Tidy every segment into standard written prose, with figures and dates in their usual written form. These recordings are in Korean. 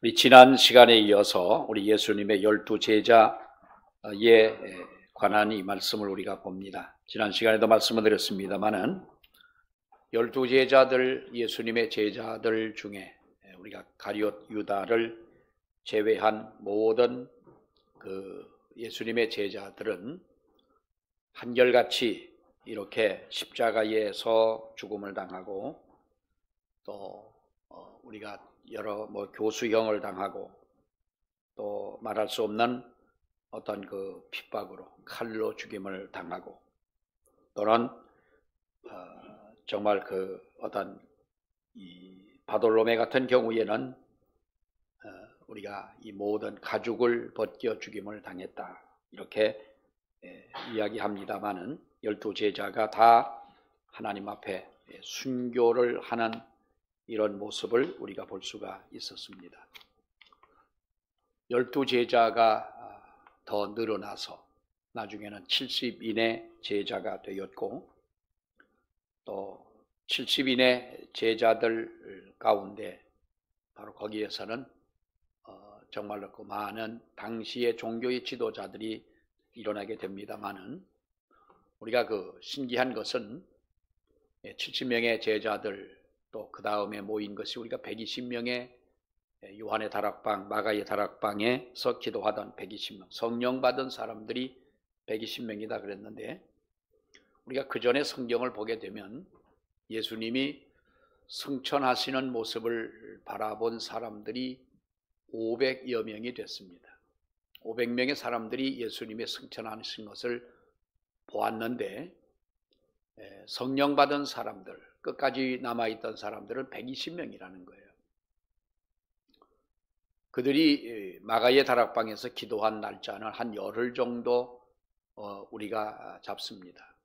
우리 지난 시간에 이어서 우리 예수님의 12제자에 관한 이 말씀을 우리가 봅니다. 지난 시간에도 말씀을 드렸습니다마는 12제자들, 예수님의 제자들 중에 우리가 가룟 유다를 제외한 모든 그 예수님의 제자들은 한결같이 이렇게 십자가에서 죽음을 당하고 또 우리가 여러 교수형을 당하고 또 말할 수 없는 어떤 그 핍박으로 칼로 죽임을 당하고 또는 정말 그 어떤 이 바돌로메 같은 경우에는 우리가 이 모든 가죽을 벗겨 죽임을 당했다 이렇게 이야기합니다마는 12제자가 다 하나님 앞에 순교를 하는 이런 모습을 우리가 볼 수가 있었습니다. 12제자가 더 늘어나서 나중에는 70인의 제자가 되었고 또 70인의 제자들 가운데 바로 거기에서는 정말로 그 많은 당시의 종교의 지도자들이 일어나게 됩니다마는 우리가 그 신기한 것은 70명의 제자들 또 그 다음에 모인 것이 우리가 120명의 요한의 다락방, 마가의 다락방에서 기도하던 120명, 성령 받은 사람들이 120명이다 그랬는데 우리가 그 전에 성경을 보게 되면 예수님이 승천하시는 모습을 바라본 사람들이 500여 명이 됐습니다. 500명의 사람들이 예수님의 승천하신 것을 보았는데 성령 받은 사람들, 끝까지 남아있던 사람들은 120명이라는 거예요. 그들이 마가의 다락방에서 기도한 날짜는 한 열흘 정도 우리가 잡습니다.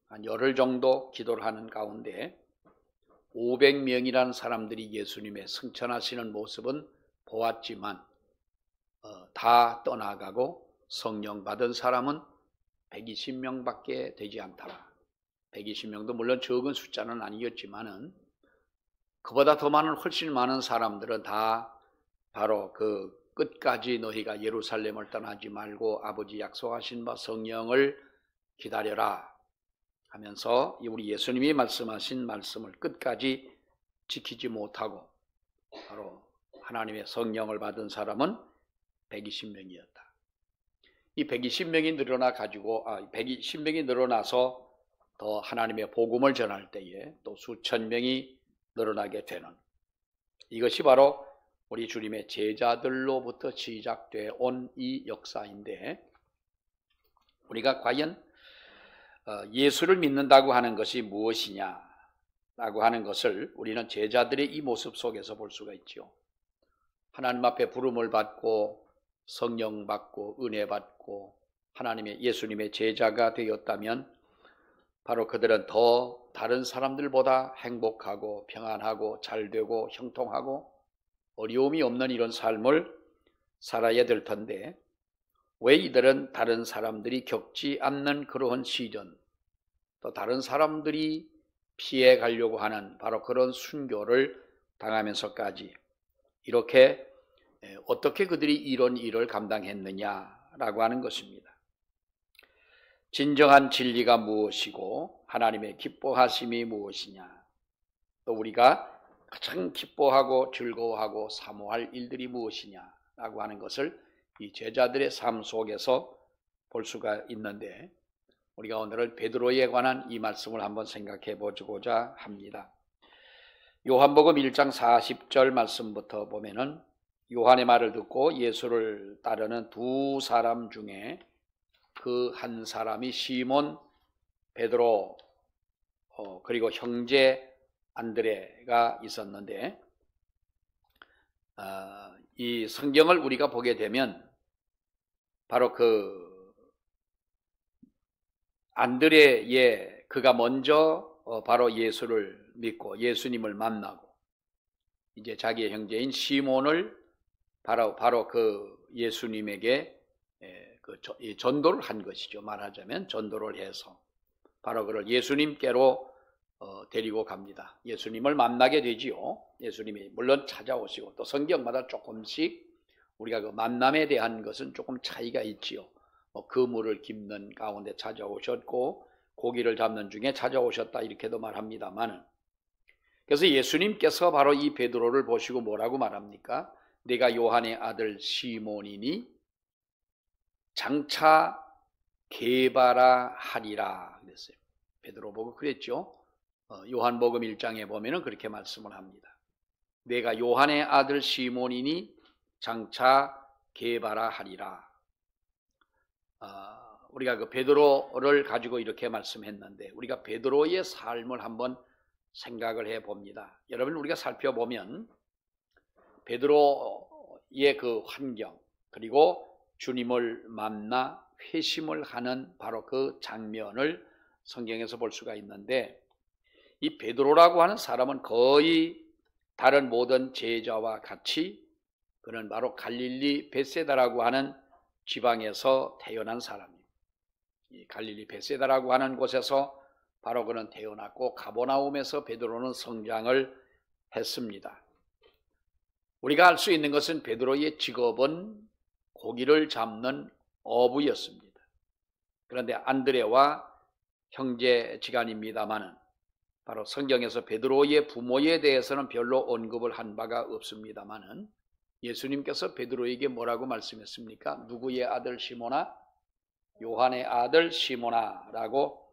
한 열흘 정도 기도를 하는 가운데 500명이라는 사람들이 예수님의 승천하시는 모습은 보았지만 다 떠나가고 성령 받은 사람은 120명밖에 되지 않더라. 120명도 물론 적은 숫자는 아니었지만은 그보다 더 많은 훨씬 많은 사람들은 다 바로 그 끝까지 너희가 예루살렘을 떠나지 말고 아버지 약속하신 바 성령을 기다려라 하면서 우리 예수님이 말씀하신 말씀을 끝까지 지키지 못하고 바로 하나님의 성령을 받은 사람은 120명이었다. 이 120명이 늘어나 가지고 120명이 늘어나서 더 하나님의 복음을 전할 때에 또 수천 명이 늘어나게 되는 이것이 바로 우리 주님의 제자들로부터 시작되어 온 이 역사인데 우리가 과연 예수를 믿는다고 하는 것이 무엇이냐라고 하는 것을 우리는 제자들의 이 모습 속에서 볼 수가 있죠. 하나님 앞에 부름을 받고 성령 받고 은혜 받고 하나님의 예수님의 제자가 되었다면 바로 그들은 더 다른 사람들보다 행복하고 평안하고 잘되고 형통하고 어려움이 없는 이런 삶을 살아야 될 텐데 왜 이들은 다른 사람들이 겪지 않는 그러한 시련 또 다른 사람들이 피해 가려고 하는 바로 그런 순교를 당하면서까지 이렇게 어떻게 그들이 이런 일을 감당했느냐라고 하는 것입니다. 진정한 진리가 무엇이고 하나님의 기뻐하심이 무엇이냐 또 우리가 가장 기뻐하고 즐거워하고 사모할 일들이 무엇이냐라고 하는 것을 이 제자들의 삶 속에서 볼 수가 있는데 우리가 오늘은 베드로에 관한 이 말씀을 한번 생각해 보고자 합니다. 요한복음 1장 40절 말씀부터 보면은 요한의 말을 듣고 예수를 따르는 두 사람 중에 그 한 사람이 시몬 베드로 그리고 형제 안드레가 있었는데 이 성경을 우리가 보게 되면 바로 그 안드레의 그가 먼저 바로 예수를 믿고 예수님을 만나고 이제 자기의 형제인 시몬을 바로 그 예수님에게 전도를 한 것이죠. 말하자면 전도를 해서 바로 그를 예수님께로 데리고 갑니다. 예수님을 만나게 되지요. 예수님이 물론 찾아오시고 또 성경마다 조금씩 우리가 그 만남에 대한 것은 조금 차이가 있지요. 그물을 깁는 가운데 찾아오셨고 고기를 잡는 중에 찾아오셨다 이렇게도 말합니다만, 그래서 예수님께서 바로 이 베드로를 보시고 뭐라고 말합니까? 내가 요한의 아들 시몬이니 장차 게바라 하리라 그랬어요. 베드로 보고 그랬죠. 요한복음 1장에 보면은 그렇게 말씀을 합니다. 내가 요한의 아들 시몬이니 장차 게바라 하리라. 우리가 그 베드로를 가지고 이렇게 말씀했는데, 우리가 베드로의 삶을 한번 생각을 해 봅니다. 여러분, 우리가 살펴보면 베드로의 그 환경, 그리고 주님을 만나 회심을 하는 바로 그 장면을 성경에서 볼 수가 있는데, 이 베드로라고 하는 사람은 거의 다른 모든 제자와 같이 그는 바로 갈릴리 벳세다라고 하는 지방에서 태어난 사람입니다. 이 갈릴리 벳세다라고 하는 곳에서 바로 그는 태어났고 가버나움에서 베드로는 성장을 했습니다. 우리가 알 수 있는 것은 베드로의 직업은 고기를 잡는 어부였습니다. 그런데 안드레와 형제지간입니다마는 바로 성경에서 베드로의 부모에 대해서는 별로 언급을 한 바가 없습니다마는 예수님께서 베드로에게 뭐라고 말씀했습니까? 누구의 아들 시몬아? 요한의 아들 시몬아 라고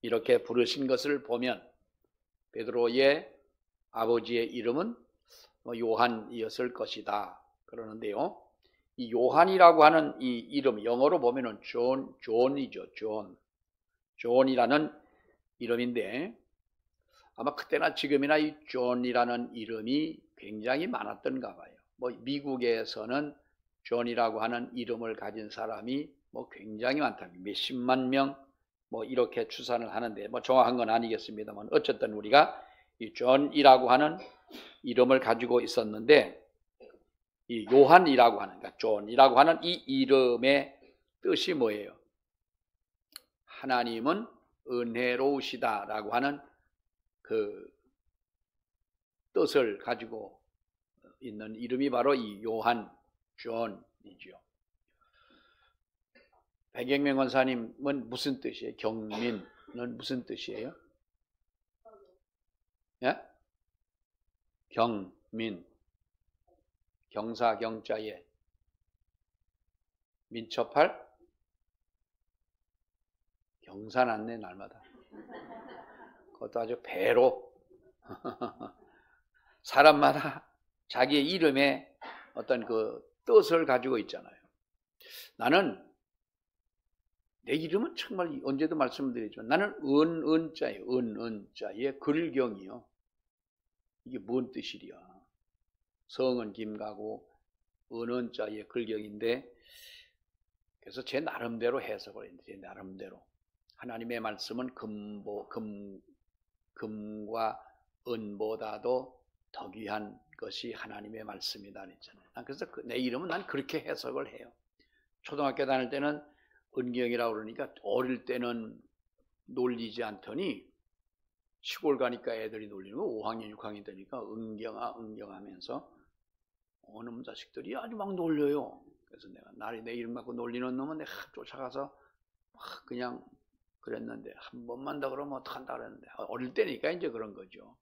이렇게 부르신 것을 보면 베드로의 아버지의 이름은 요한이었을 것이다 그러는데요. 이 요한이라고 하는 이 이름, 영어로 보면은 존이죠. 존이라는 이름인데, 아마 그때나 지금이나 이 존이라는 이름이 굉장히 많았던가 봐요. 미국에서는 존이라고 하는 이름을 가진 사람이 굉장히 많다. 몇십만 명 이렇게 추산을 하는데 정확한 건 아니겠습니다만, 어쨌든 우리가 이 존이라고 하는 이름을 가지고 있었는데, 이 요한이라고 하는, 그러니까 존이라고 하는 이 이름의 뜻이 뭐예요? 하나님은 은혜로우시다라고 하는 그 뜻을 가지고 있는 이름이 바로 이 요한, 존이죠. 백영명 권사님은 무슨 뜻이에요? 경민은 무슨 뜻이에요? 예? 경민. 경사 경자에 민첩할 경사났네 날마다. 그것도 아주 배로 사람마다 자기의 이름에 어떤 그 뜻을 가지고 있잖아요. 나는 내 이름은 정말 언제도 말씀드리지만 나는 은자예요. 은자의 글경이요. 이게 뭔 뜻이랴? 성은 김가고 은자의 글경인데, 그래서 제 나름대로 해석을 했는데, 제 나름대로 하나님의 말씀은 금과 은보다도 더 귀한 것이 하나님의 말씀이다 했잖아요. 그래서 내 이름은 난 그렇게 해석을 해요. 초등학교 다닐 때는 은경이라고 그러니까 어릴 때는 놀리지 않더니 시골 가니까 애들이 놀리는 거 5학년 6학년 되니까 은경아 하면서 어느 자식들이 아주 막 놀려요. 그래서 내가 내 이름 갖고 놀리는 놈은 내가 쫓아가서 막 그냥 그랬는데, 한 번만 더 그러면 어떡한다 그랬는데, 어릴 때니까 이제 그런 거죠.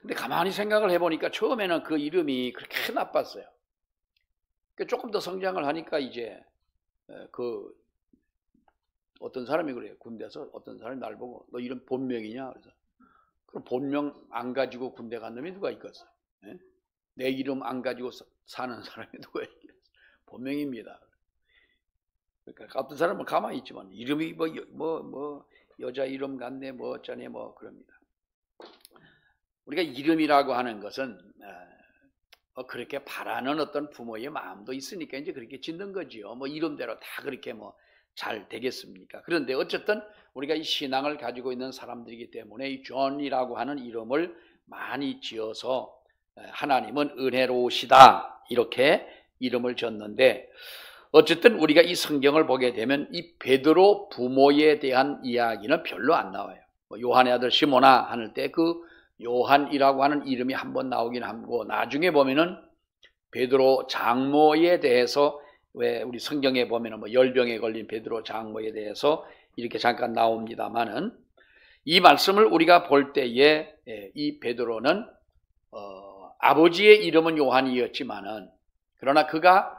근데 가만히 생각을 해보니까 처음에는 그 이름이 그렇게 나빴어요. 조금 더 성장을 하니까 이제 그 어떤 사람이 그래요. 군대에서 어떤 사람이 날 보고 너 이름 본명이냐? 그래서 그럼 본명 안 가지고 군대 간 놈이 누가 있겠어? 네? 내 이름 안 가지고 사는 사람이 누가 있겠어? 본명입니다. 그러니까 어떤 사람은 가만히 있지만 이름이 여자 이름 같네 어쩌네 그럽니다. 우리가 이름이라고 하는 것은 그렇게 바라는 어떤 부모의 마음도 있으니까 이제 그렇게 짓는 거지요. 이름대로 다 그렇게 잘 되겠습니까? 그런데 어쨌든 우리가 이 신앙을 가지고 있는 사람들이기 때문에 이 존이라고 하는 이름을 많이 지어서 하나님은 은혜로우시다 이렇게 이름을 졌는데, 어쨌든 우리가 이 성경을 보게 되면 이 베드로 부모에 대한 이야기는 별로 안 나와요. 요한의 아들 시몬아 하는 때 그 요한이라고 하는 이름이 한번 나오긴 하고, 나중에 보면은 베드로 장모에 대해서, 왜 우리 성경에 보면은 뭐 열병에 걸린 베드로 장모에 대해서 이렇게 잠깐 나옵니다만은, 이 말씀을 우리가 볼 때에 이 베드로는 아버지의 이름은 요한이었지만은, 그러나 그가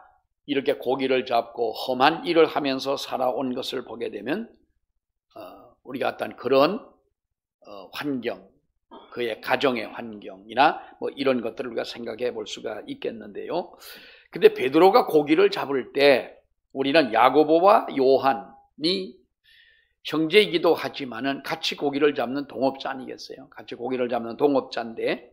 이렇게 고기를 잡고 험한 일을 하면서 살아온 것을 보게 되면 우리가 어떤 그런 환경, 그의 가정의 환경이나 뭐 이런 것들을 우리가 생각해 볼 수가 있겠는데요. 근데 베드로가 고기를 잡을 때 우리는 야고보와 요한이 형제이기도 하지만은 같이 고기를 잡는 동업자 아니겠어요? 같이 고기를 잡는 동업자인데,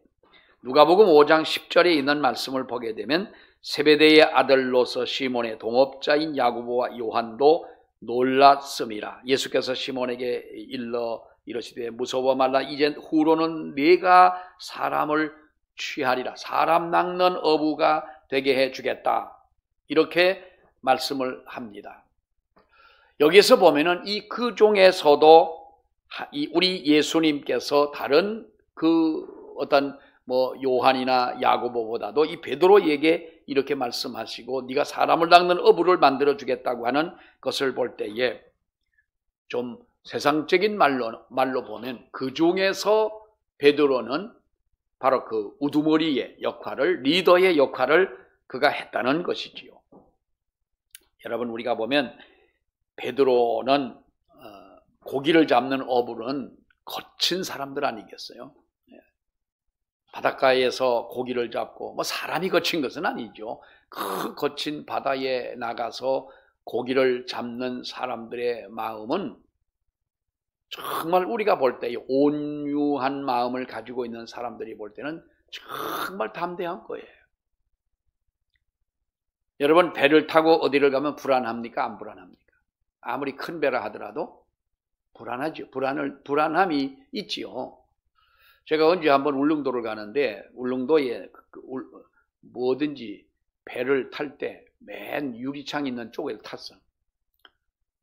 누가복음 5장 10절에 있는 말씀을 보게 되면 세베대의 아들로서 시몬의 동업자인 야고보와 요한도 놀랐음이라. 예수께서 시몬에게 이르시되 무서워 말라. 이젠 후로는 네가 사람을 취하리라. 사람 낚는 어부가 되게 해주겠다. 이렇게 말씀을 합니다. 여기서 보면은 이 그 중에서도 우리 예수님께서 다른 그 어떤 뭐 요한이나 야고보보다도 이 베드로에게 이렇게 말씀하시고 네가 사람을 낚는 어부를 만들어 주겠다고 하는 것을 볼 때에, 좀 세상적인 말로 보면 그 중에서 베드로는 바로 그 우두머리의 역할을, 리더의 역할을 그가 했다는 것이지요. 여러분, 우리가 보면 베드로는 고기를 잡는 어부는 거친 사람들 아니겠어요? 바닷가에서 고기를 잡고, 뭐 사람이 거친 것은 아니죠. 그 거친 바다에 나가서 고기를 잡는 사람들의 마음은 정말 우리가 볼 때 온유한 마음을 가지고 있는 사람들이 볼 때는 정말 담대한 거예요. 여러분, 배를 타고 어디를 가면 불안합니까? 안 불안합니까? 아무리 큰 배라 하더라도 불안하죠. 불안함이 있지요. 제가 언제 한번 울릉도를 가는데, 울릉도에 뭐든지 배를 탈 때 맨 유리창 있는 쪽에 탔어.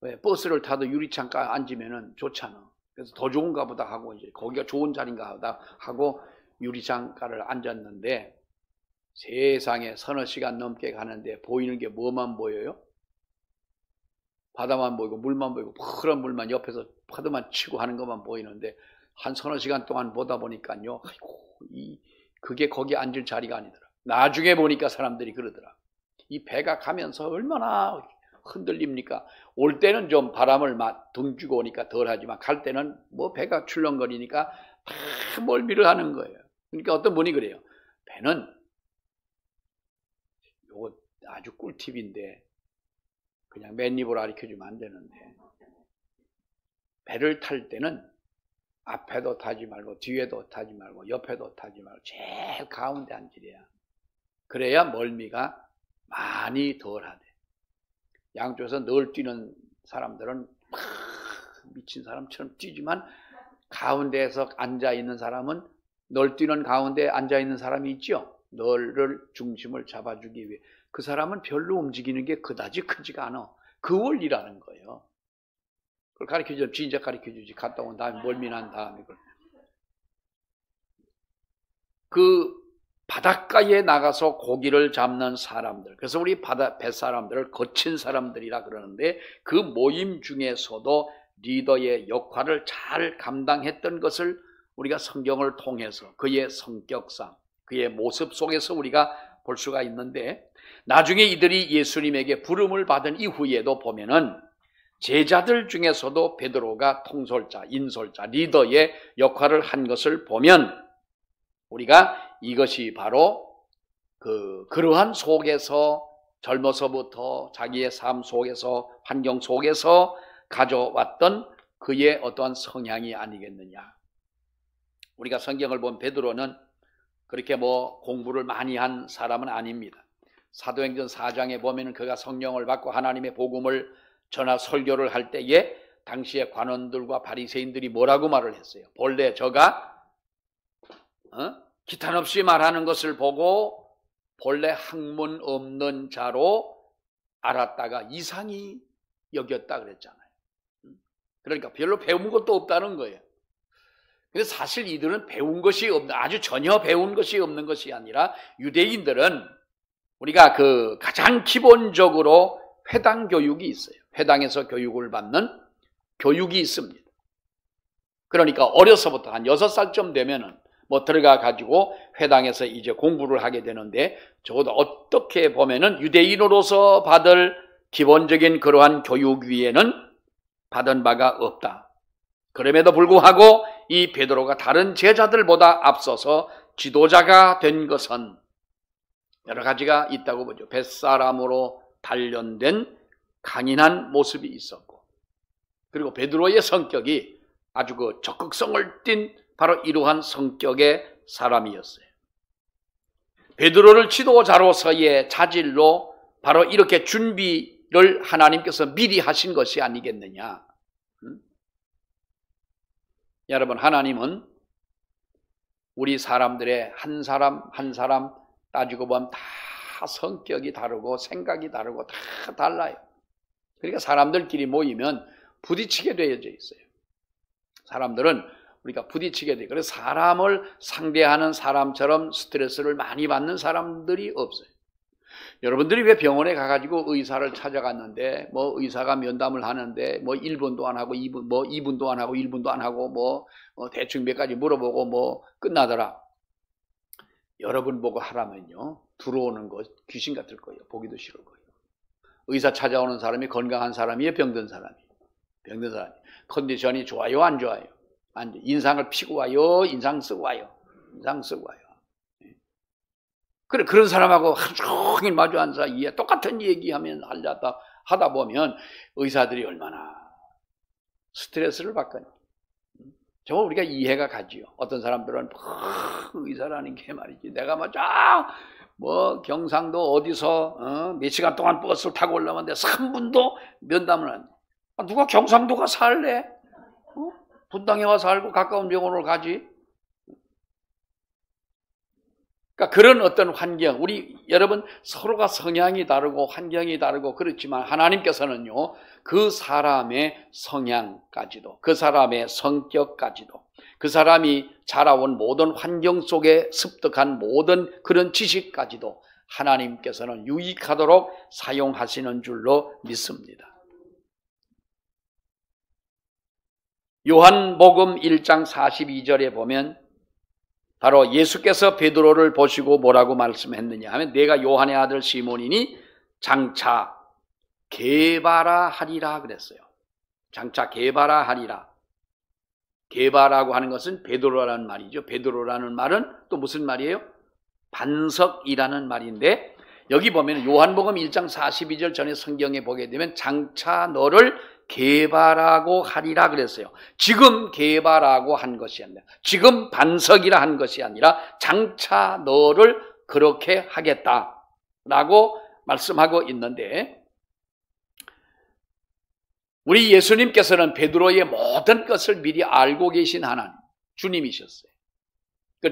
왜 버스를 타도 유리창가에 앉으면은 좋잖아. 그래서 더 좋은가 보다 하고, 이제 거기가 좋은 자리인가 보다 하고 유리창가를 앉았는데, 세상에 서너 시간 넘게 가는데 보이는 게 뭐만 보여요? 바다만 보이고 물만 보이고, 푸른 물만 옆에서 파도만 치고 하는 것만 보이는데, 한 서너 시간 동안 보다 보니까요, 아이고, 그게 거기 앉을 자리가 아니더라. 나중에 보니까 사람들이 그러더라. 이 배가 가면서 얼마나 흔들립니까? 올 때는 좀 바람을 등주고 오니까 덜 하지만, 갈 때는 뭐 배가 출렁거리니까 다 멀미를 하는 거예요. 그러니까 어떤 분이 그래요. 배는, 요거 아주 꿀팁인데, 그냥 맨입으로 가르쳐주면 안 되는데, 배를 탈 때는 앞에도 타지 말고 뒤에도 타지 말고 옆에도 타지 말고 제일 가운데 앉으래야. 그래야 멀미가 많이 덜하대. 양쪽에서 늘 뛰는 사람들은 막 미친 사람처럼 뛰지만, 가운데에서 앉아있는 사람은, 널 뛰는 가운데 앉아있는 사람이 있죠. 너를 중심을 잡아주기 위해. 그 사람은 별로 움직이는 게 그다지 크지가 않아. 그 원리라는 거예요. 그걸 가르쳐주면 진짜 가르쳐주지. 갔다 온 다음에 멀미난 다음에 그걸. 그 바닷가에 나가서 고기를 잡는 사람들, 그래서 우리 뱃사람들을 거친 사람들이라 그러는데, 그 모임 중에서도 리더의 역할을 잘 감당했던 것을 우리가 성경을 통해서 그의 성격상, 그의 모습 속에서 우리가 볼 수가 있는데, 나중에 이들이 예수님에게 부름을 받은 이후에도 보면은 제자들 중에서도 베드로가 통솔자, 인솔자, 리더의 역할을 한 것을 보면, 우리가 이것이 바로 그러한 속에서, 젊어서부터 자기의 삶 속에서, 환경 속에서 가져왔던 그의 어떠한 성향이 아니겠느냐. 우리가 성경을 보면 베드로는 그렇게 뭐 공부를 많이 한 사람은 아닙니다. 사도행전 4장에 보면 그가 성령을 받고 하나님의 복음을 전하 설교를 할 때에 당시의 관원들과 바리새인들이 뭐라고 말을 했어요? 본래 저가 기탄 없이 말하는 것을 보고 본래 학문 없는 자로 알았다가 이상히 여겼다 그랬잖아요. 그러니까 별로 배운 것도 없다는 거예요. 근데 사실 이들은 배운 것이 없는, 아주 전혀 배운 것이 없는 것이 아니라 유대인들은 우리가 그 가장 기본적으로 회당 교육이 있어요. 회당에서 교육을 받는 교육이 있습니다. 그러니까 어려서부터 한 6살쯤 되면은 뭐 들어가 가지고 회당에서 이제 공부를 하게 되는데, 적어도 어떻게 보면은 유대인으로서 받을 기본적인 그러한 교육 위에는 받은 바가 없다. 그럼에도 불구하고 이 베드로가 다른 제자들보다 앞서서 지도자가 된 것은 여러 가지가 있다고 보죠. 뱃사람으로 단련된 강인한 모습이 있었고, 그리고 베드로의 성격이 아주 그 적극성을 띤 바로 이러한 성격의 사람이었어요. 베드로를 지도자로서의 자질로 바로 이렇게 준비를 하나님께서 미리 하신 것이 아니겠느냐. 여러분, 하나님은 우리 사람들의 한 사람 한 사람 따지고 보면 다 성격이 다르고 생각이 다르고 다 달라요. 그러니까 사람들끼리 모이면 부딪히게 되어져 있어요. 사람들은 우리가 부딪히게 돼요. 그래서 사람을 상대하는 사람처럼 스트레스를 많이 받는 사람들이 없어요. 여러분들이 왜 병원에 가가지고 의사를 찾아갔는데, 뭐 의사가 면담을 하는데, 뭐 1분도 안 하고 2분, 뭐 2분도 안 하고 1분도 안 하고, 뭐 대충 몇 가지 물어보고 뭐 끝나더라. 여러분 보고 하라면요, 들어오는 거 귀신 같을 거예요. 보기도 싫을 거예요. 의사 찾아오는 사람이 건강한 사람이에요, 병든 사람이에요? 병든 사람이. 컨디션이 좋아요, 안 좋아요? 안 좋아요. 인상을 피고 와요, 인상 쓰고 와요? 인상 쓰고 와요. 그래, 그런 사람하고 하루 종일 마주 앉아 똑같은 얘기하면 하다 보면 의사들이 얼마나 스트레스를 받거든요. 정말 우리가 이해가 가지요. 어떤 사람들은 의사라는 게 말이지, 내가 뭐 경상도 어디서 몇 시간 동안 버스를 타고 올라왔는데 3분도 면담을 안 해. 누가 경상도가 살래? 분당에 와서 살고 가까운 병원으로 가지. 그러니까 그런 어떤 환경, 우리 여러분 서로가 성향이 다르고 환경이 다르고 그렇지만 하나님께서는요, 그 사람의 성향까지도, 그 사람의 성격까지도, 그 사람이 자라온 모든 환경 속에 습득한 모든 그런 지식까지도 하나님께서는 유익하도록 사용하시는 줄로 믿습니다. 요한복음 1장 42절에 보면 바로 예수께서 베드로를 보시고 뭐라고 말씀했느냐 하면, 내가 요한의 아들 시몬이니 장차 게바라 하리라 그랬어요. 장차 게바라 하리라. 게바라고 하는 것은 베드로라는 말이죠. 베드로라는 말은 또 무슨 말이에요? 반석이라는 말인데, 여기 보면 요한복음 1장 42절 전에 성경에 보게 되면 장차 너를 게바라고 하리라 그랬어요. 지금 게바라고 한 것이 아니라, 지금 반석이라 한 것이 아니라 장차 너를 그렇게 하겠다라고 말씀하고 있는데, 우리 예수님께서는 베드로의 모든 것을 미리 알고 계신 하나님, 주님이셨어요.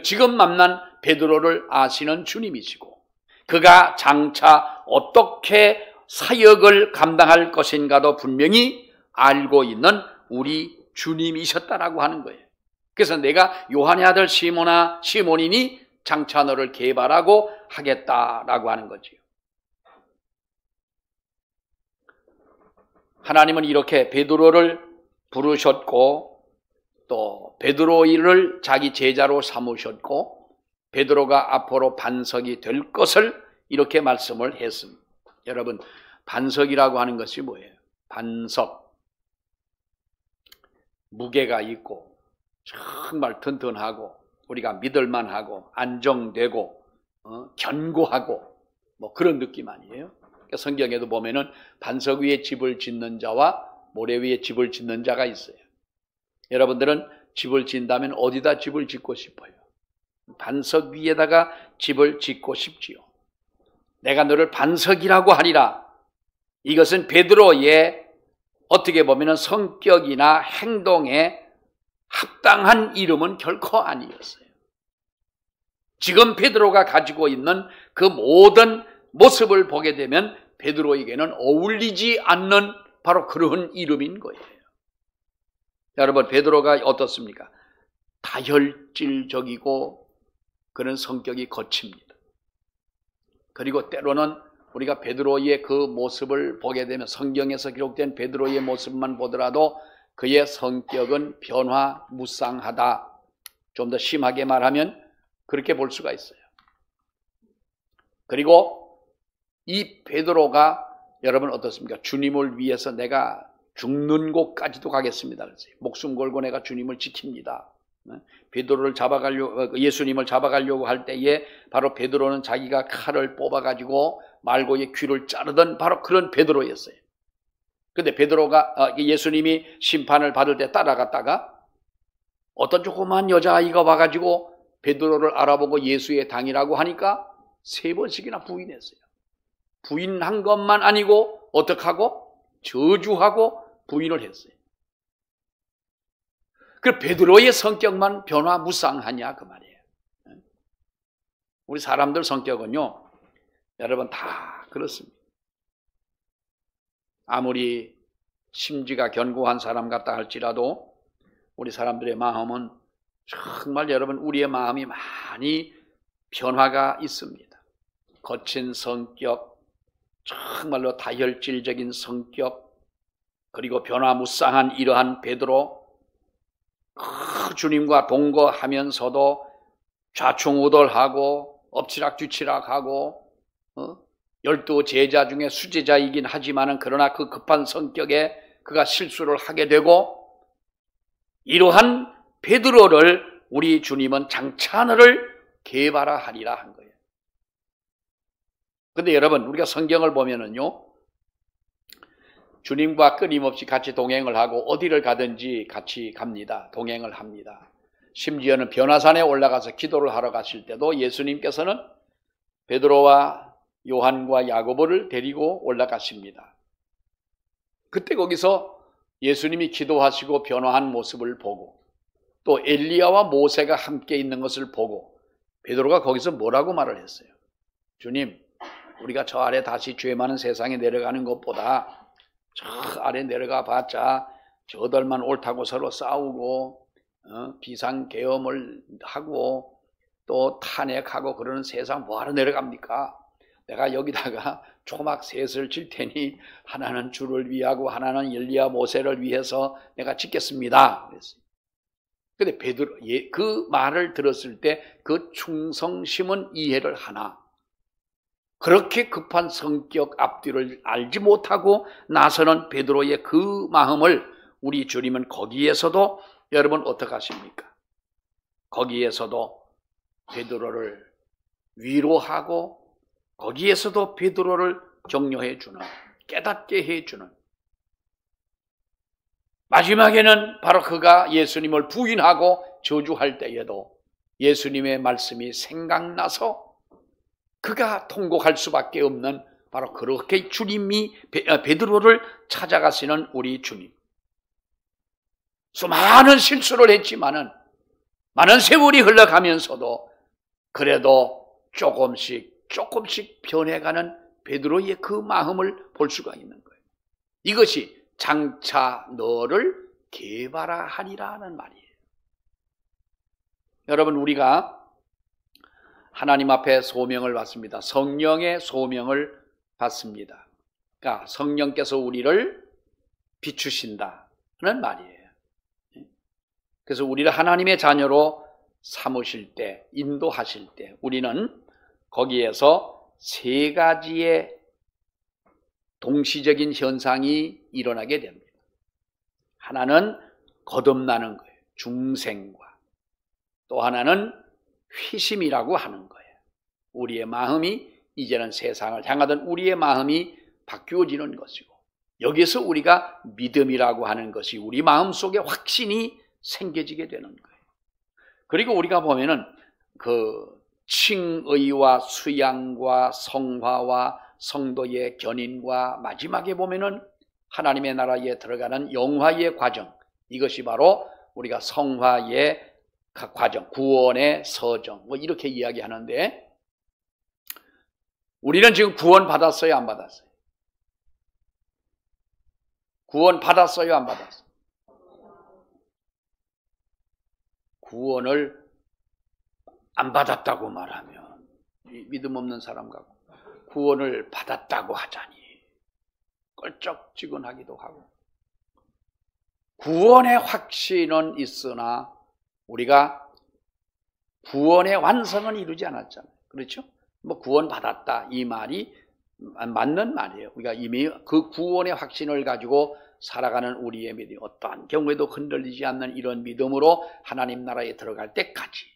지금 만난 베드로를 아시는 주님이시고, 그가 장차 어떻게 사역을 감당할 것인가도 분명히 알고 있는 우리 주님이셨다라고 하는 거예요. 그래서 내가 요한의 아들 시몬이니 장차 너를 게바라고 하겠다라고 하는 거지요. 하나님은 이렇게 베드로를 부르셨고, 또 베드로를 자기 제자로 삼으셨고, 베드로가 앞으로 반석이 될 것을 이렇게 말씀을 했습니다. 여러분, 반석이라고 하는 것이 뭐예요? 반석, 무게가 있고 정말 튼튼하고 우리가 믿을만하고 안정되고 견고하고 뭐 그런 느낌 아니에요? 그러니까 성경에도 보면은 반석 위에 집을 짓는 자와 모래 위에 집을 짓는 자가 있어요. 여러분들은 집을 짓는다면 어디다 집을 짓고 싶어요? 반석 위에다가 집을 짓고 싶지요. 내가 너를 반석이라고 하리라. 이것은 베드로의 어떻게 보면 성격이나 행동에 합당한 이름은 결코 아니었어요. 지금 베드로가 가지고 있는 그 모든 모습을 보게 되면 베드로에게는 어울리지 않는 바로 그런 이름인 거예요. 여러분, 베드로가 어떻습니까? 다혈질적이고 그런 성격이 거칩니다. 그리고 때로는 우리가 베드로의 그 모습을 보게 되면 성경에서 기록된 베드로의 모습만 보더라도 그의 성격은 변화무쌍하다. 좀 더 심하게 말하면 그렇게 볼 수가 있어요. 그리고 이 베드로가 여러분 어떻습니까? 주님을 위해서 내가 죽는 곳까지도 가겠습니다. 목숨 걸고 내가 주님을 지킵니다. 베드로를 예수님을 잡아가려고 할 때에 바로 베드로는 자기가 칼을 뽑아가지고 말고의 귀를 자르던 바로 그런 베드로였어요. 근데 베드로가 예수님이 심판을 받을 때 따라갔다가 어떤 조그만 여자아이가 와가지고 베드로를 알아보고 예수의 당이라고 하니까 3번씩이나 부인했어요. 부인한 것만 아니고 어떻게 하고 저주하고 부인을 했어요. 그 베드로의 성격만 변화무쌍하냐 그 말이에요. 우리 사람들 성격은요, 여러분 다 그렇습니다. 아무리 심지가 견고한 사람 같다 할지라도 우리 사람들의 마음은 정말 여러분 우리의 마음이 많이 변화가 있습니다. 거친 성격, 정말로 다혈질적인 성격, 그리고 변화무쌍한 이러한 베드로, 주님과 동거하면서도 좌충우돌하고 엎치락뒤치락하고 12 제자 중에 수제자이긴 하지만은 그러나 그 급한 성격에 그가 실수를 하게 되고, 이러한 베드로를 우리 주님은 장차 너를 게바라하리라 한 거예요. 근데 여러분 우리가 성경을 보면은요, 주님과 끊임없이 같이 동행을 하고 어디를 가든지 같이 갑니다. 동행을 합니다. 심지어는 변화산에 올라가서 기도를 하러 가실 때도 예수님께서는 베드로와 요한과 야고보를 데리고 올라가십니다. 그때 거기서 예수님이 기도하시고 변화한 모습을 보고 또 엘리야와 모세가 함께 있는 것을 보고 베드로가 거기서 뭐라고 말을 했어요? 주님, 우리가 저 아래 다시 죄 많은 세상에 내려가는 것보다 저 아래 내려가 봤자 저들만 옳다고 서로 싸우고 비상계엄을 하고 또 탄핵하고 그러는 세상 뭐하러 내려갑니까? 내가 여기다가 초막 셋을 칠 테니 하나는 주를 위하고 하나는 엘리야 모세를 위해서 내가 짓겠습니다. 그랬어요. 근데 베드로 그 말을 들었을 때 그 충성심은 이해를 하나 그렇게 급한 성격 앞뒤를 알지 못하고 나서는 베드로의 그 마음을 우리 주님은 거기에서도 여러분 어떻게 하십니까? 거기에서도 베드로를 위로하고 거기에서도 베드로를 격려해 주는, 깨닫게 해 주는, 마지막에는 바로 그가 예수님을 부인하고 저주할 때에도 예수님의 말씀이 생각나서 그가 통곡할 수밖에 없는 바로 그렇게 주님이 베드로를 찾아가시는 우리 주님. 수많은 실수를 했지만은 많은 세월이 흘러가면서도 그래도 조금씩 변해가는 베드로의 그 마음을 볼 수가 있는 거예요. 이것이 장차 너를 게바라하리라 하는 말이에요. 여러분 우리가 하나님 앞에 소명을 받습니다. 성령의 소명을 받습니다. 그러니까 성령께서 우리를 비추신다는 말이에요. 그래서 우리를 하나님의 자녀로 삼으실 때, 인도하실 때 우리는 거기에서 3가지의 동시적인 현상이 일어나게 됩니다. 하나는 거듭나는 거예요. 중생과. 또 하나는 회심이라고 하는 거예요. 우리의 마음이 이제는 세상을 향하던 우리의 마음이 바뀌어지는 것이고, 여기서 우리가 믿음이라고 하는 것이 우리 마음속에 확신이 생겨지게 되는 거예요. 그리고 우리가 보면은 그 칭의와 수양과 성화와 성도의 견인과 마지막에 보면은 하나님의 나라에 들어가는 영화의 과정, 이것이 바로 우리가 성화의 과정, 구원의 서정, 뭐 이렇게 이야기하는데, 우리는 지금 구원 받았어요, 안 받았어요? 구원 받았어요, 안 받았어요? 구원을 안 받았다고 말하면 믿음 없는 사람 같고, 구원을 받았다고 하자니 껄쩍지근하기도 하고, 구원의 확신은 있으나 우리가 구원의 완성은 이루지 않았잖아요. 그렇죠? 뭐 구원 받았다 이 말이 맞는 말이에요. 우리가 이미 그 구원의 확신을 가지고 살아가는 우리의 믿음, 어떠한 경우에도 흔들리지 않는 이런 믿음으로 하나님 나라에 들어갈 때까지,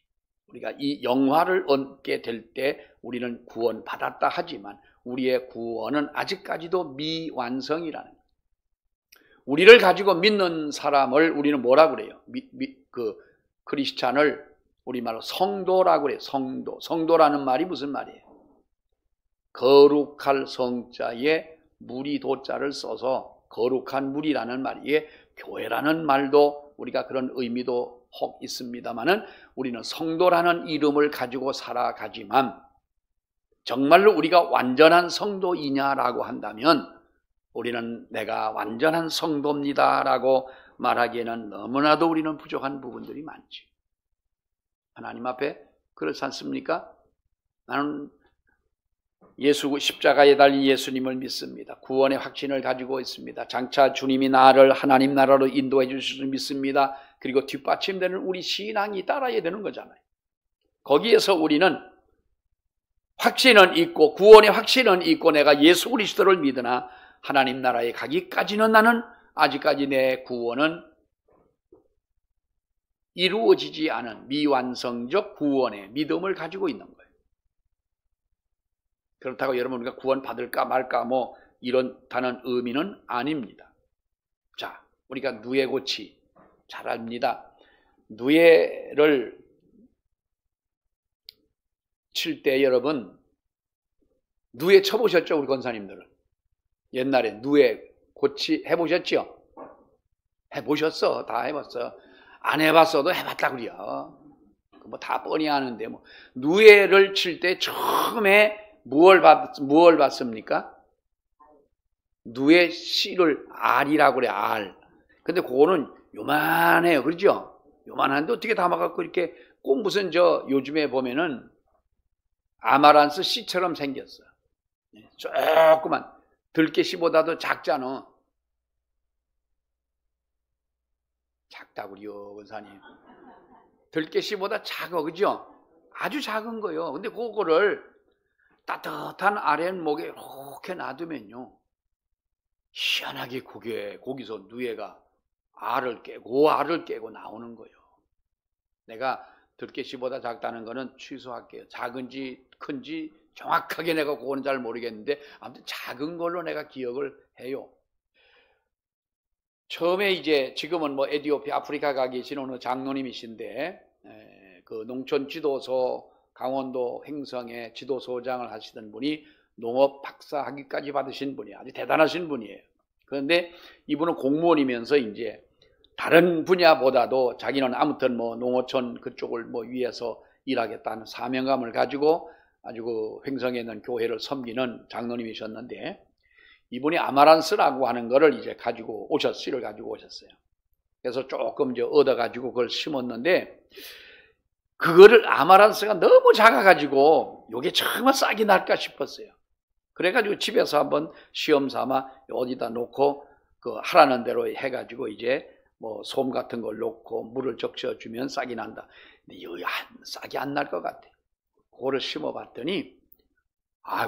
우리가 이 영화를 얻게 될 때 우리는 구원 받았다 하지만 우리의 구원은 아직까지도 미완성이라는 거예요. 우리를 가지고 믿는 사람을 우리는 뭐라 그래요? 크리스찬을 우리말로 성도라고 그래요. 성도라는 말이 무슨 말이에요? 거룩할 성자에 무리 도자를 써서 거룩한 무리라는 말이에요. 교회라는 말도 우리가 그런 의미도 혹 있습니다만은 우리는 성도라는 이름을 가지고 살아가지만, 정말로 우리가 완전한 성도이냐라고 한다면 우리는 내가 완전한 성도입니다라고 말하기에는 너무나도 우리는 부족한 부분들이 많지. 하나님 앞에 그렇지 않습니까? 나는 십자가에 달린 예수님을 믿습니다. 구원의 확신을 가지고 있습니다. 장차 주님이 나를 하나님 나라로 인도해 주실 줄 믿습니다. 그리고 뒷받침되는 우리 신앙이 따라야 되는 거잖아요. 거기에서 우리는 확신은 있고, 구원의 확신은 있고, 내가 예수 그리스도를 믿으나 하나님 나라에 가기까지는 나는 아직까지 내 구원은 이루어지지 않은 미완성적 구원의 믿음을 가지고 있는 거예요. 그렇다고 여러분 우리가 구원 받을까 말까 뭐 이런다는 의미는 아닙니다. 자, 우리가 누에고치 잘 압니다. 누에를 칠 때 여러분, 누에 쳐보셨죠? 우리 권사님들은 옛날에 누에 고치 해보셨죠? 해보셨어. 다 해봤어. 안 해봤어도 해봤다 그래요. 뭐 다 뻔히 아는데, 뭐 누에를 칠 때 처음에 무엇을 받습니까? 누에 씨를 알이라고 그래. 알. 근데 그거는 요만해요. 그렇죠? 요만한데 어떻게 담아갖고 이렇게 꼭 무슨 요즘에 보면은 아마란스 씨처럼 생겼어. 조그만 들깨 씨보다도 작잖아. 작다구려 권사님. 들깨 씨보다 작아, 그죠? 아주 작은 거예요. 근데 그거를 따뜻한 아랫목에 이렇게 놔두면요, 희한하게 거기서 누에가 알을 깨고 나오는 거예요. 내가 들깨씨보다 작다는 거는 취소할게요. 작은지 큰지 정확하게 내가 그거는 잘 모르겠는데 아무튼 작은 걸로 내가 기억을 해요. 처음에 지금은 뭐 에티오피아, 아프리카 가 계신 어느 장로님이신데, 그 농촌 지도소 강원도 횡성에 지도소장을 하시던 분이 농업 박사 학위까지 받으신 분이 아주 대단하신 분이에요. 그런데 이분은 공무원이면서 다른 분야보다도 자기는 아무튼 뭐 농어촌 그쪽을 뭐 위해서 일하겠다는 사명감을 가지고 아주 그 횡성에 있는 교회를 섬기는 장로님이셨는데, 이분이 아마란스라고 하는 거를 씨를 가지고 오셨어요. 그래서 조금 얻어가지고 그걸 심었는데, 그거를 아마란스가 너무 작아가지고 요게 정말 싹이 날까 싶었어요. 그래가지고 집에서 한번 시험 삼아 어디다 놓고 그 하라는 대로 해가지고 뭐 솜 같은 걸 놓고 물을 적셔주면 싹이 난다. 근데 여기 싹이 안 날 것 같아. 그거를 심어봤더니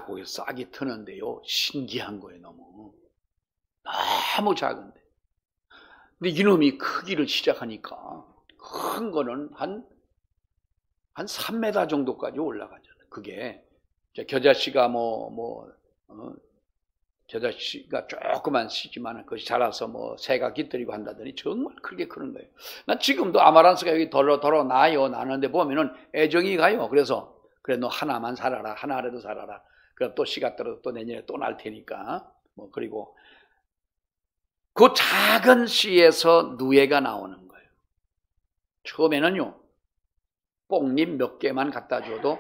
거기 싹이 트는데요, 신기한 거예요. 너무 작은데. 근데 이놈이 크기를 시작하니까 큰 거는 한 3m 정도까지 올라가잖아요. 그게 겨자씨가 겨자씨가 조그만 씨지만 그것이 자라서 뭐 새가 깃들이고 한다더니 정말 크게 크는 거예요. 난 지금도 아마란스가 여기 덜어 나는데 보면은 애정이 가요. 그래서 그래 너 하나만 살아라, 하나라도 살아라. 그럼 또 씨가 떨어져 또 내년에 또 날 테니까. 뭐 그리고 그 작은 씨에서 누에가 나오는 거예요. 처음에는요, 뽕잎 몇 개만 갖다 줘도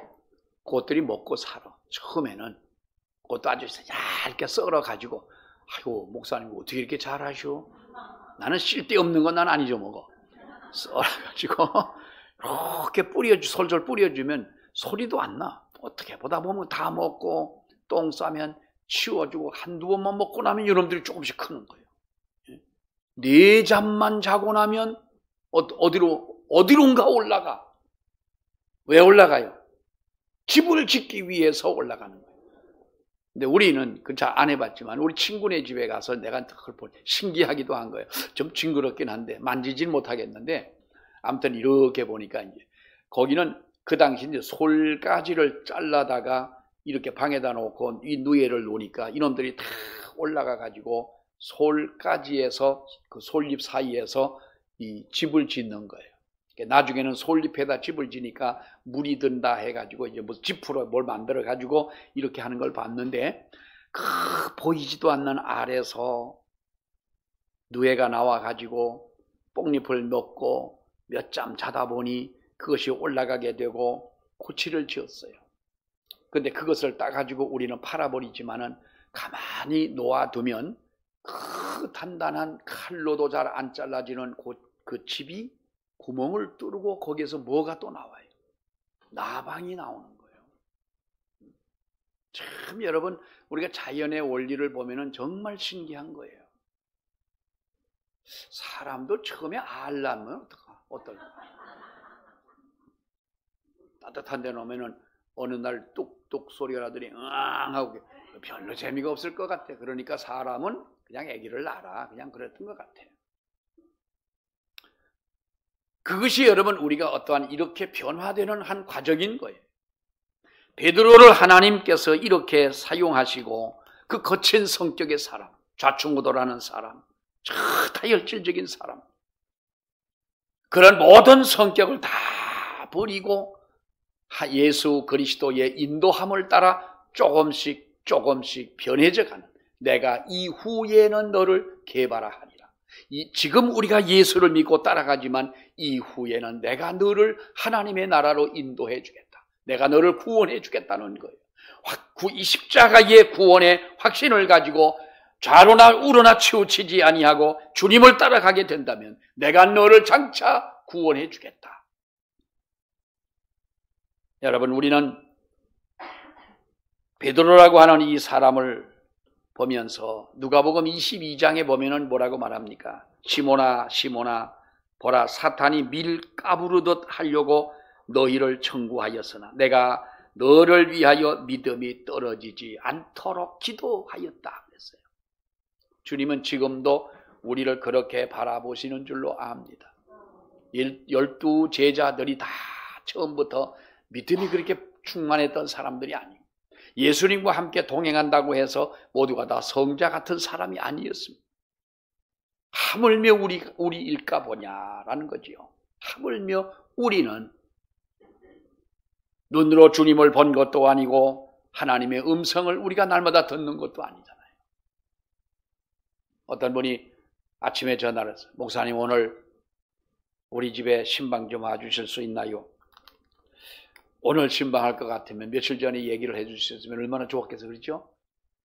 그것들이 먹고 살아. 처음에는 그것도 아주 얇게 썰어가지고, 아이고 목사님 어떻게 이렇게 잘하셔? 나는 쓸데없는 건 난 안 잊어먹어. 썰어가지고 이렇게 솔솔 뿌려주면 소리도 안 나. 어떻게 보다 보면 다 먹고 똥 싸면 치워주고 한두 번만 먹고 나면 여러분들이 조금씩 크는 거예요. 네 잠만 자고 나면 어디론가 올라가. 왜 올라가요? 집을 짓기 위해서 올라가는 거예요. 근데 우리는 그 잘 안 해봤지만 우리 친구네 집에 가서 내가 그걸 보니 신기하기도 한 거예요. 좀 징그럽긴 한데 만지진 못하겠는데 아무튼 이렇게 보니까 이제 거기는 그 당시 이제 솔가지를 잘라다가 이렇게 방에다 놓고 이 누에를 놓으니까 이놈들이 다 올라가 가지고 솔가지에서 그 솔잎 사이에서 이 집을 짓는 거예요. 나중에는 솔잎에다 집을 지니까 물이 든다 해가지고 이제 뭐 지프로 뭘 만들어 가지고 이렇게 하는 걸 봤는데 보이지도 않는 알에서 누에가 나와 가지고 뽕잎을 먹고 몇 잠 자다 보니 그것이 올라가게 되고 코치를 지었어요. 근데 그것을 따가지고 우리는 팔아버리지만은 가만히 놓아두면 그 단단한 칼로도 잘 안 잘라지는 그 집이 구멍을 뚫고 거기에서 뭐가 또 나와요? 나방이 나오는 거예요. 참 여러분 우리가 자연의 원리를 보면은 정말 신기한 거예요. 사람도 처음에 알 낳으면 어떨까? 따뜻한 데 놓으면은 어느 날 뚝뚝 소리가 나더니 응 하고 별로 재미가 없을 것 같아. 그러니까 사람은 그냥 아기를 낳아라. 그냥 그랬던 것 같아. 그것이 여러분 우리가 어떠한 이렇게 변화되는 한 과정인 거예요. 베드로를 하나님께서 이렇게 사용하시고 그 거친 성격의 사람, 좌충우돌하는 사람, 다혈질적인 사람, 그런 모든 성격을 다 버리고 예수 그리스도의 인도함을 따라 조금씩 변해져가는, 내가 이후에는 너를 개발하리라. 지금 우리가 예수를 믿고 따라가지만 이후에는 내가 너를 하나님의 나라로 인도해 주겠다. 내가 너를 구원해 주겠다는 거예요. 이 십자가의 구원의 확신을 가지고 좌로나 우로나 치우치지 아니하고 주님을 따라가게 된다면 내가 너를 장차 구원해 주겠다. 여러분, 우리는 베드로라고 하는 이 사람을 보면서 누가복음 22장에 보면은 뭐라고 말합니까? 시몬아 시몬아 보라, 사탄이 밀 까부르듯 하려고 너희를 청구하였으나 내가 너를 위하여 믿음이 떨어지지 않도록 기도하였다 그랬어요. 주님은 지금도 우리를 그렇게 바라보시는 줄로 압니다. 12 제자들이 다 처음부터 믿음이 그렇게 충만했던 사람들이 아니고, 예수님과 함께 동행한다고 해서 모두가 다 성자 같은 사람이 아니었습니다. 하물며 우리일까 보냐라는 거지요. 하물며 우리는 눈으로 주님을 본 것도 아니고 하나님의 음성을 우리가 날마다 듣는 것도 아니잖아요. 어떤 분이 아침에 전화를 했어요. 목사님, 오늘 우리 집에 신방 좀 와주실 수 있나요? 오늘 신방할 것 같으면 며칠 전에 얘기를 해 주셨으면 얼마나 좋았겠어요. 그렇죠?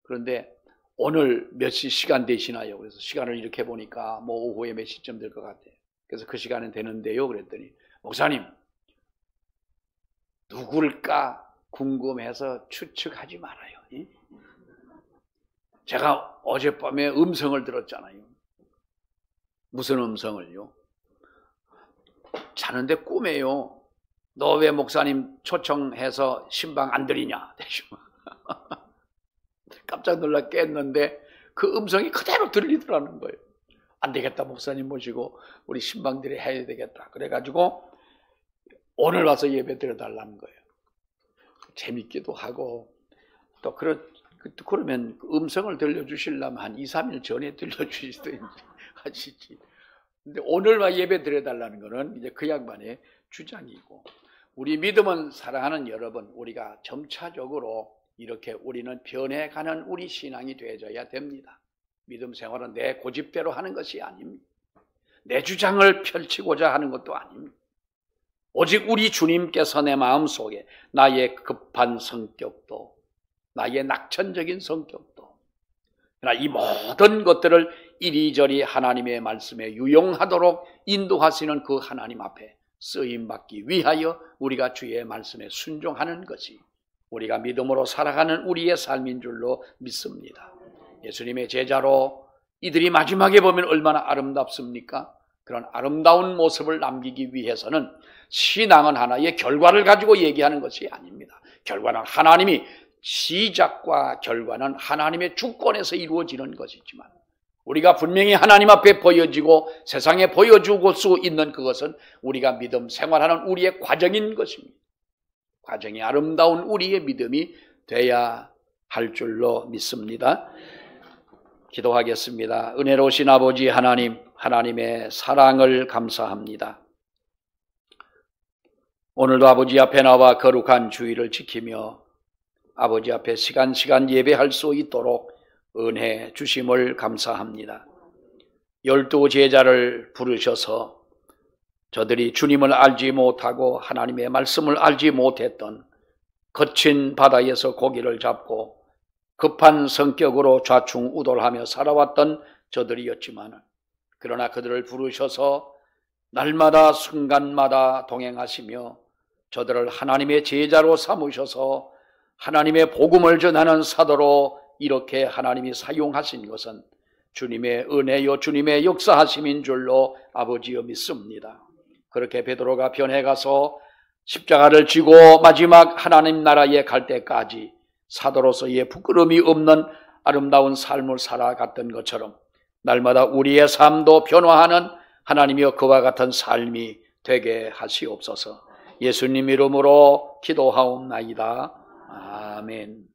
그런데 오늘 몇 시간 되시나요? 그래서 시간을 이렇게 보니까 뭐 오후에 몇 시쯤 될 것 같아요. 그래서 그 시간은 되는데요. 그랬더니 목사님, 누굴까 궁금해서 추측하지 말아요. 제가 어젯밤에 음성을 들었잖아요. 무슨 음성을요? 자는데 꿈에요. 너 왜 목사님 초청해서 신방 안 드리냐? 깜짝 놀라 깼는데 그 음성이 그대로 들리더라는 거예요. 안 되겠다, 목사님 모시고 우리 신방들이 해야 되겠다. 그래가지고 오늘 와서 예배 드려달라는 거예요. 재밌기도 하고 또 그러면 음성을 들려주시려면 한 2, 3일 전에 들려주시든지 하시지. 근데 오늘 와 예배 드려달라는 거는 이제 그 양반의 주장이고, 우리 믿음은 사랑하는 여러분, 우리가 점차적으로 이렇게 우리는 변해가는 우리 신앙이 되어져야 됩니다. 믿음 생활은 내 고집대로 하는 것이 아닙니다. 내 주장을 펼치고자 하는 것도 아닙니다. 오직 우리 주님께서 내 마음속에 나의 급한 성격도, 나의 낙천적인 성격도, 그러나 이 모든 것들을 이리저리 하나님의 말씀에 유용하도록 인도하시는 그 하나님 앞에 쓰임받기 위하여 우리가 주의 말씀에 순종하는 것이 우리가 믿음으로 살아가는 우리의 삶인 줄로 믿습니다. 예수님의 제자로 이들이 마지막에 보면 얼마나 아름답습니까? 그런 아름다운 모습을 남기기 위해서는 신앙은 하나의 결과를 가지고 얘기하는 것이 아닙니다. 결과는 하나님이, 시작과 결과는 하나님의 주권에서 이루어지는 것이지만 우리가 분명히 하나님 앞에 보여지고 세상에 보여주고 수 있는 그것은 우리가 믿음 생활하는 우리의 과정인 것입니다. 과정이 아름다운 우리의 믿음이 돼야 할 줄로 믿습니다. 기도하겠습니다. 은혜로우신 아버지 하나님, 하나님의 사랑을 감사합니다. 오늘도 아버지 앞에 나와 거룩한 주의를 지키며 아버지 앞에 시간 예배할 수 있도록 은혜 주심을 감사합니다. 12 제자를 부르셔서 저들이 주님을 알지 못하고 하나님의 말씀을 알지 못했던 거친 바다에서 고기를 잡고 급한 성격으로 좌충우돌하며 살아왔던 저들이었지만 그러나 그들을 부르셔서 날마다 순간마다 동행하시며 저들을 하나님의 제자로 삼으셔서 하나님의 복음을 전하는 사도로 이렇게 하나님이 사용하신 것은 주님의 은혜요 주님의 역사하심인 줄로 아버지여 믿습니다. 그렇게 베드로가 변해가서 십자가를 지고 마지막 하나님 나라에 갈 때까지 사도로서의 부끄러움이 없는 아름다운 삶을 살아갔던 것처럼 날마다 우리의 삶도 변화하는 하나님이여 그와 같은 삶이 되게 하시옵소서. 예수님 이름으로 기도하옵나이다. 아멘.